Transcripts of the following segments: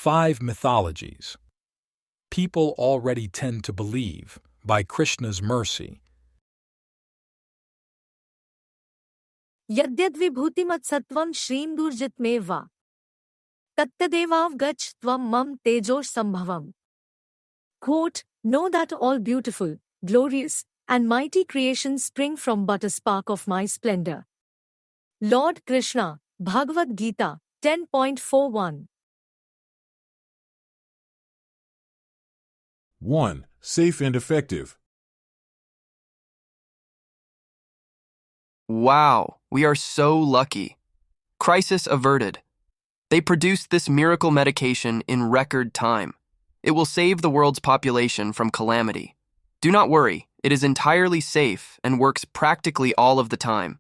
5 Mythologies. People already tend to believe, by Krishna's mercy. यद्यद्विभूतिमत्सत्त्वं श्रीन्दूर्जितमे वा तत्तदेवावगच्छ त्वं मम तेजोसंभवम्. Quote, know that all beautiful, glorious, and mighty creations spring from but a spark of my splendor. Lord Krishna, Bhagavad-gita, 10.41. 1. Safe and effective. Wow, we are so lucky. Crisis averted. They produced this miracle medication in record time. It will save the world's population from calamity. Do not worry, it is entirely safe and works practically all of the time.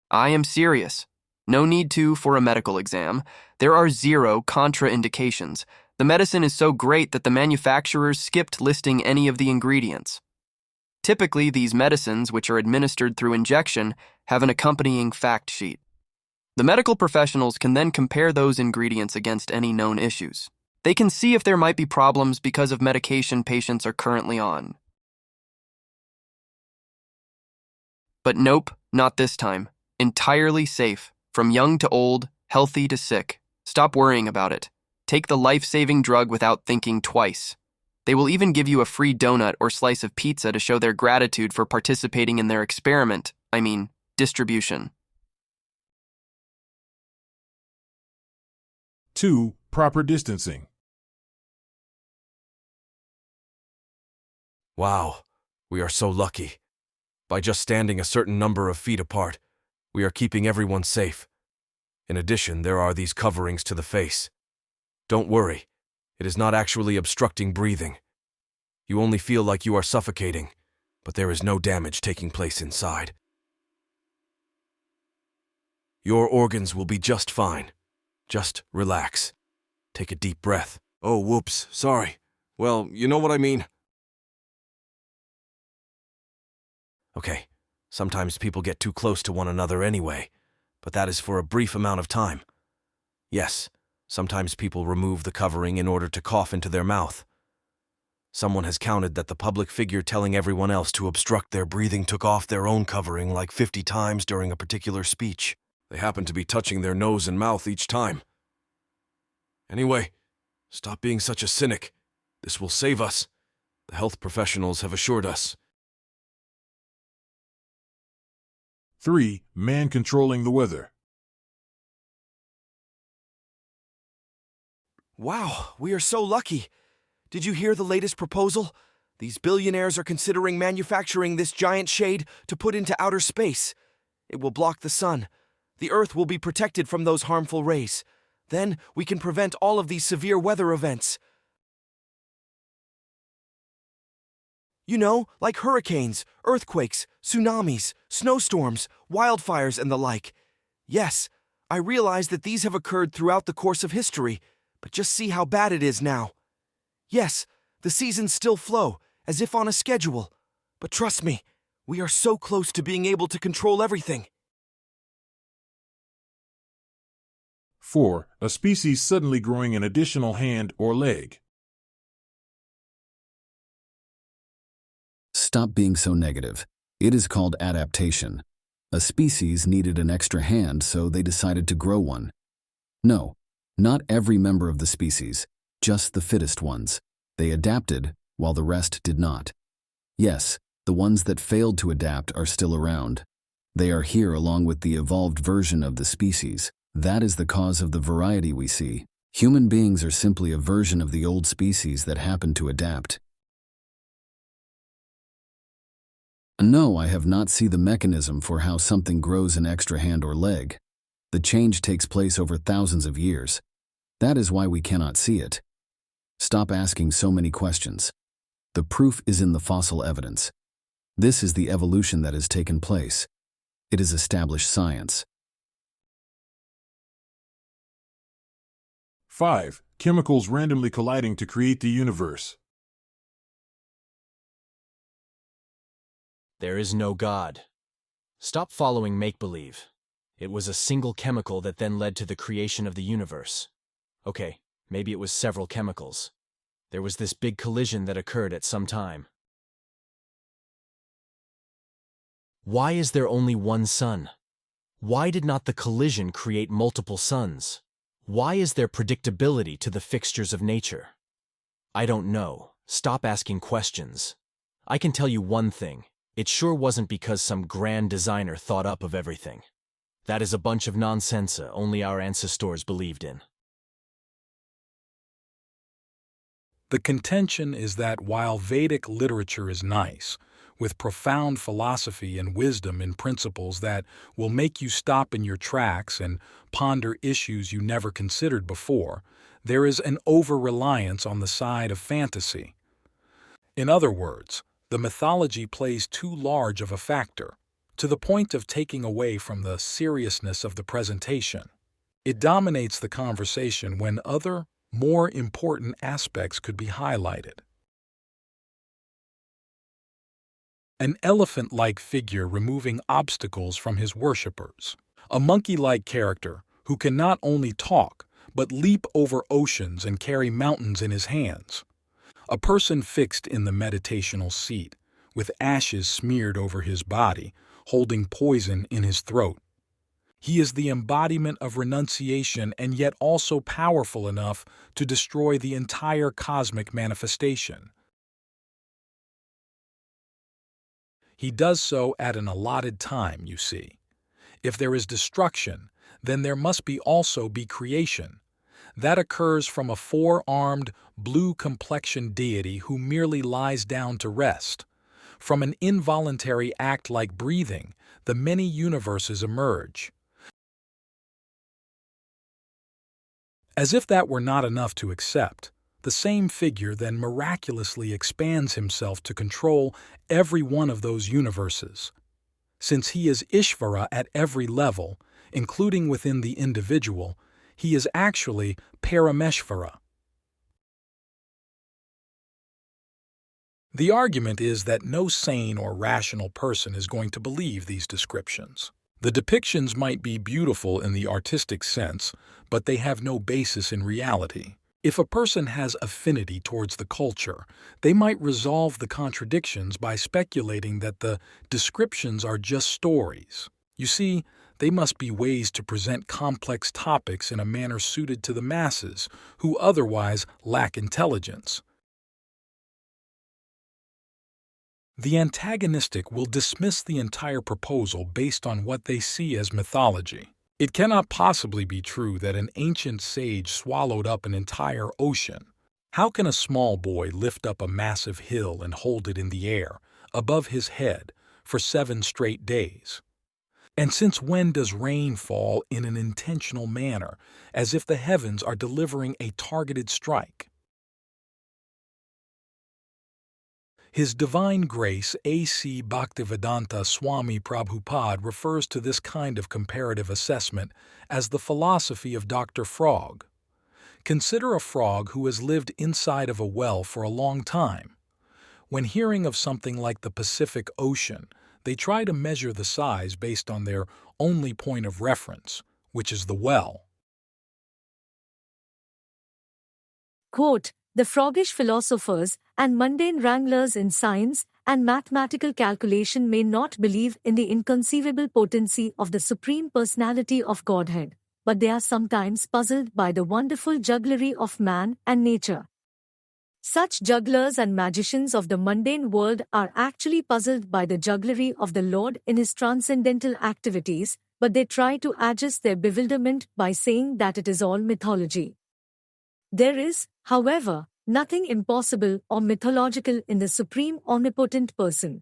I am serious. No need for a medical exam. There are 0 contraindications. The medicine is so great that the manufacturers skipped listing any of the ingredients. Typically, these medicines, which are administered through injection, have an accompanying fact sheet. The medical professionals can then compare those ingredients against any known issues. They can see if there might be problems because of medication patients are currently on. But nope, not this time. Entirely safe. From young to old, healthy to sick. Stop worrying about it. Take the life-saving drug without thinking twice. They will even give you a free donut or slice of pizza to show their gratitude for participating in their experiment, distribution. 2. Proper distancing. Wow, we are so lucky. By just standing a certain number of feet apart, we are keeping everyone safe. In addition, there are these coverings to the face. Don't worry, it is not actually obstructing breathing. You only feel like you are suffocating, but there is no damage taking place inside. Your organs will be just fine. Just relax. Take a deep breath. Oh, whoops, sorry. Well, you know what I mean. Okay, sometimes people get too close to one another anyway, but that is for a brief amount of time. Yes, sometimes people remove the covering in order to cough into their mouth. Someone has counted that the public figure telling everyone else to obstruct their breathing took off their own covering like 50 times during a particular speech. They happen to be touching their nose and mouth each time. Anyway, stop being such a cynic. This will save us. The health professionals have assured us. 3. Man controlling the weather. Wow, we are so lucky. Did you hear the latest proposal? These billionaires are considering manufacturing this giant shade to put into outer space. It will block the sun. The Earth will be protected from those harmful rays. Then we can prevent all of these severe weather events. You know, like hurricanes, earthquakes, tsunamis, snowstorms, wildfires, and the like. Yes, I realize that these have occurred throughout the course of history, but just see how bad it is now. Yes, the seasons still flow, as if on a schedule. But trust me, we are so close to being able to control everything. 4. A species suddenly growing an additional hand or leg. Stop being so negative. It is called adaptation. A species needed an extra hand, so they decided to grow one. No, not every member of the species, just the fittest ones. They adapted, while the rest did not. Yes, the ones that failed to adapt are still around. They are here along with the evolved version of the species. That is the cause of the variety we see. Human beings are simply a version of the old species that happened to adapt. No, I have not seen the mechanism for how something grows an extra hand or leg. The change takes place over thousands of years. That is why we cannot see it. Stop asking so many questions. The proof is in the fossil evidence. This is the evolution that has taken place. It is established science. 5. Chemicals randomly colliding to create the universe. There is no God. Stop following make-believe. It was a single chemical that then led to the creation of the universe. Okay, maybe it was several chemicals. There was this big collision that occurred at some time. Why is there only one sun? Why did not the collision create multiple suns? Why is there predictability to the fixtures of nature? I don't know. Stop asking questions. I can tell you one thing. It sure wasn't because some grand designer thought up of everything. That is a bunch of nonsense only our ancestors believed in. The contention is that while Vedic literature is nice, with profound philosophy and wisdom in principles that will make you stop in your tracks and ponder issues you never considered before, there is an over-reliance on the side of fantasy. In other words, the mythology plays too large of a factor, to the point of taking away from the seriousness of the presentation. It dominates the conversation when other, more important aspects could be highlighted. An elephant-like figure removing obstacles from his worshippers. A monkey-like character who can not only talk, but leap over oceans and carry mountains in his hands. A person fixed in the meditational seat, with ashes smeared over his body, holding poison in his throat. He is the embodiment of renunciation and yet also powerful enough to destroy the entire cosmic manifestation. He does so at an allotted time, you see. If there is destruction, then there must also be creation. That occurs from a four-armed, blue-complexioned deity who merely lies down to rest. From an involuntary act like breathing, the many universes emerge. As if that were not enough to accept, the same figure then miraculously expands himself to control every one of those universes. Since he is Ishvara at every level, including within the individual, he is actually Parameshvara. The argument is that no sane or rational person is going to believe these descriptions. The depictions might be beautiful in the artistic sense, but they have no basis in reality. If a person has affinity towards the culture, they might resolve the contradictions by speculating that the descriptions are just stories. You see, they must be ways to present complex topics in a manner suited to the masses, who otherwise lack intelligence. The antagonistic will dismiss the entire proposal based on what they see as mythology. It cannot possibly be true that an ancient sage swallowed up an entire ocean. How can a small boy lift up a massive hill and hold it in the air, above his head, for 7 straight days? And since when does rain fall in an intentional manner, as if the heavens are delivering a targeted strike? His Divine Grace A.C. Bhaktivedanta Swami Prabhupada refers to this kind of comparative assessment as the philosophy of Dr. Frog. Consider a frog who has lived inside of a well for a long time. When hearing of something like the Pacific Ocean, they try to measure the size based on their only point of reference, which is the well. Quote, "The froggish philosophers and mundane wranglers in science and mathematical calculation may not believe in the inconceivable potency of the Supreme Personality of Godhead, but they are sometimes puzzled by the wonderful jugglery of man and nature. Such jugglers and magicians of the mundane world are actually puzzled by the jugglery of the Lord in his transcendental activities, but they try to adjust their bewilderment by saying that it is all mythology. There is, however, nothing impossible or mythological in the Supreme Omnipotent Person."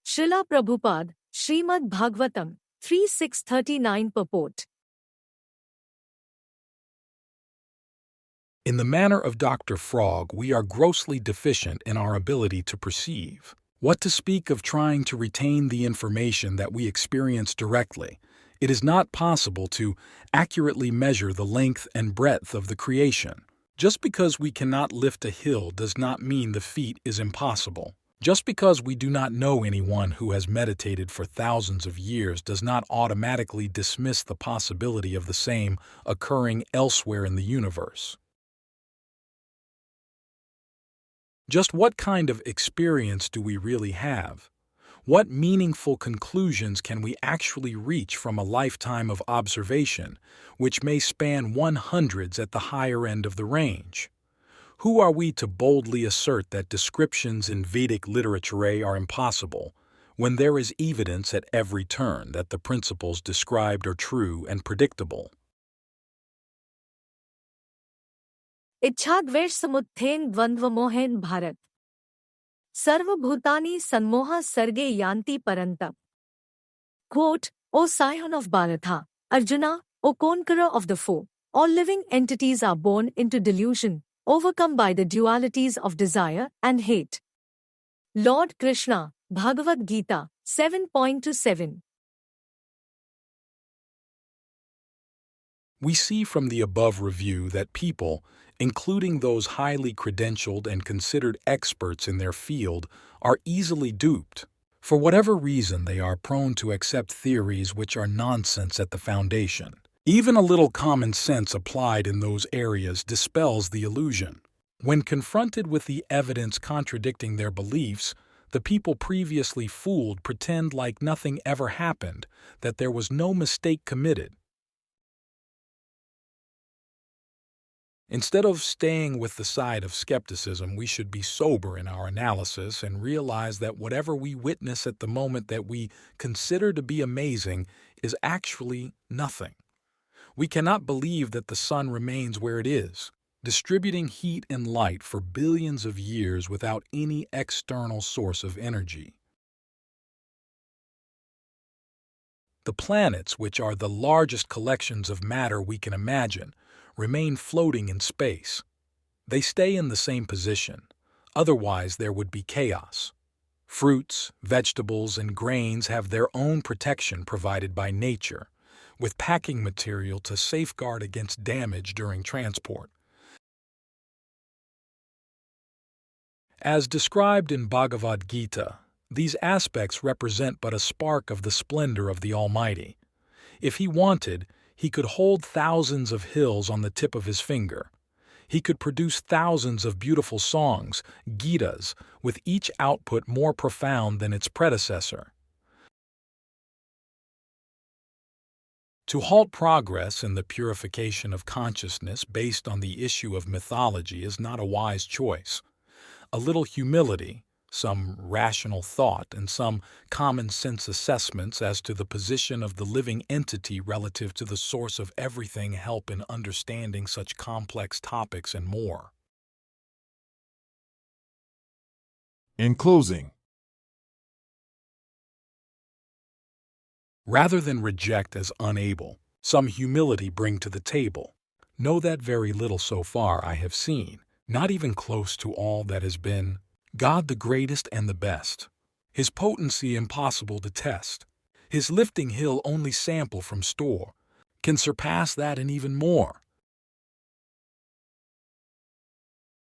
Srila Prabhupada, Srimad Bhagavatam, 3.639 Purport. In the manner of Dr. Frog, we are grossly deficient in our ability to perceive. What to speak of trying to retain the information that we experience directly? It is not possible to accurately measure the length and breadth of the creation. Just because we cannot lift a hill does not mean the feat is impossible. Just because we do not know anyone who has meditated for thousands of years does not automatically dismiss the possibility of the same occurring elsewhere in the universe. Just what kind of experience do we really have? What meaningful conclusions can we actually reach from a lifetime of observation, which may span 100s at the higher end of the range? Who are we to boldly assert that descriptions in Vedic literature are impossible, when there is evidence at every turn that the principles described are true and predictable? इच्छाद्वेष समुत्थेन द्वंद्वमोहेन Bharat सर्वभूतानि सन्मोहा सर्गे यान्ति परन्तप. Quote, O scion of Bharatha, Arjuna, O conqueror of the foe, all living entities are born into delusion, overcome by the dualities of desire and hate. Lord Krishna, Bhagavad-gita, 7.27. We see from the above review that people, including those highly credentialed and considered experts in their field, are easily duped. For whatever reason, they are prone to accept theories which are nonsense at the foundation. Even a little common sense applied in those areas dispels the illusion. When confronted with the evidence contradicting their beliefs, the people previously fooled pretend like nothing ever happened, that there was no mistake committed. Instead of staying with the side of skepticism, we should be sober in our analysis and realize that whatever we witness at the moment that we consider to be amazing is actually nothing. We cannot believe that the sun remains where it is, distributing heat and light for billions of years without any external source of energy. The planets, which are the largest collections of matter we can imagine, remain floating in space. They stay in the same position, otherwise there would be chaos. Fruits, vegetables, and grains have their own protection provided by nature, with packing material to safeguard against damage during transport. As described in Bhagavad-gita, these aspects represent but a spark of the splendor of the Almighty. If he wanted, he could hold thousands of hills on the tip of his finger. He could produce thousands of beautiful songs, Gitas, with each output more profound than its predecessor. To halt progress in the purification of consciousness based on the issue of mythology is not a wise choice. A little humility, some rational thought, and some common-sense assessments as to the position of the living entity relative to the source of everything help in understanding such complex topics and more. In closing, rather than reject as unable, some humility bring to the table. Know that very little so far I have seen, not even close to all that has been. God the greatest and the best. His potency impossible to test. His lifting hill only sample from store. Can surpass that and even more.